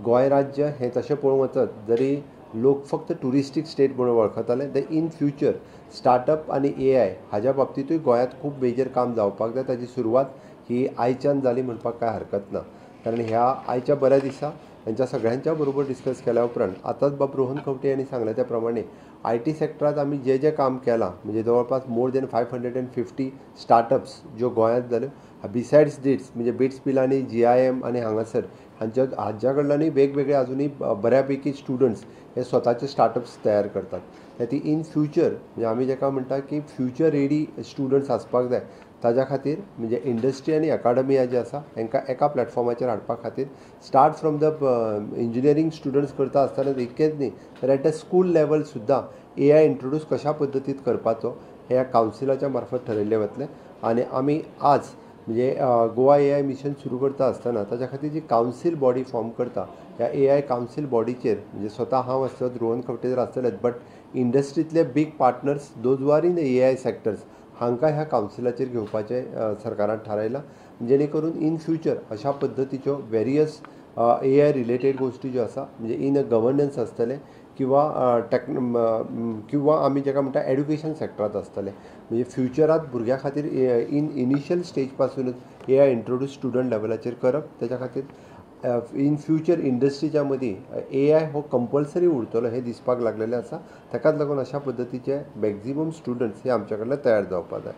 गोंय राज्य हे तशें पळोवंक वचत जरी लोक फक्त टुरिस्टीक स्टेट म्हणून वळखताले ते इन फ्युचर स्टार्टअप आनी AI हाज्या बाबतींतूय गोंयांत खूब मेजर काम जावपाक जाय. ताची सुरवात ही आयच्यान जाली म्हणपाक कांय हरकत ना. कारण ह्या आयच्या बऱ्या दिसा हांच्या सगळ्यांच्या बरोबर डिस्कस केल्या उपरांत आतांच बाब रोहन खंवटे यांनी सांगल्या त्या प्रमाणे IT सेक्टरांत आमी जे काम केलां म्हणजे जवळपास मोर दॅन 550 स्टार्टअप्स ज्यो गोंयांत जाल्यो बिसायड्स डिट्स म्हणजे बिट्स पिलांनी GIM आनी हांगासर हांच्या कडल्यानूय वेगवेगळे अजुनूय बऱ्यापैकी स्टुडंट्स हे स्वताचे स्टार्टअप्स तयार करतात. ती इन फ्युचर म्हणजे आमी जेका म्हणटा की फ्युचर रेडी स्टुडंट्स आसपाक जाय. ताज्या खातीर म्हणजे इंडस्ट्री आनी अकाडमिया जी आसा हांकां एका प्लॅटफॉर्माचेर हाडपा खातीर start from the engineering students करता आसतना इतकेंच न्ही तर एट अ स्कूल लेवल सुद्दां AI इंट्रोड्यूस कशा पद्दतीन करपाचो हे ह्या कावन्सिलाच्या मार्फत ठरयल्लें वतलें. आनी आमी आज म्हणजे गोवा AI मिशन सुरू करता आसतना ताच्या खातीर जी कावन्सील बॉडी फॉर्म करता ह्या AI कावन्सील बॉडीचेर म्हणजे स्वता हांव आसत रोहन खंवटे जर आसतलेच बट इंडस्ट्रींतले big partners those were in the AI sectors हांकां ह्या कावन्सिलाचेर घेवपाचें सरकारान थारायलां. जेणे करून इन फ्युचर अशा पद्दतीच्यो वेरियस AI रिलेटेड गोश्टी ज्यो आसा म्हणजे इन गव्हर्नन्स आसतले किंवा आमी जेका म्हणटा एड्युकेशन सेक्टरांत आसतले. म्हणजे फ्युचरांत भुरग्यां खातीर इनिशियल स्टेज पासूनच AI इंट्रोड्यूस स्टुडंट लेवलाचेर करप. त्याच्या खातीर इन फ्युचर इंडस्ट्रीच्या मदीं AI हो कंपल्सरी उरतलो हें दिसपाक लागलेलें आसा. ताकाच लागून अशा पद्दतीचे मॅक्झिमम स्टुडंट्स हे आमचे कडल्यान तयार जावपाक जाय.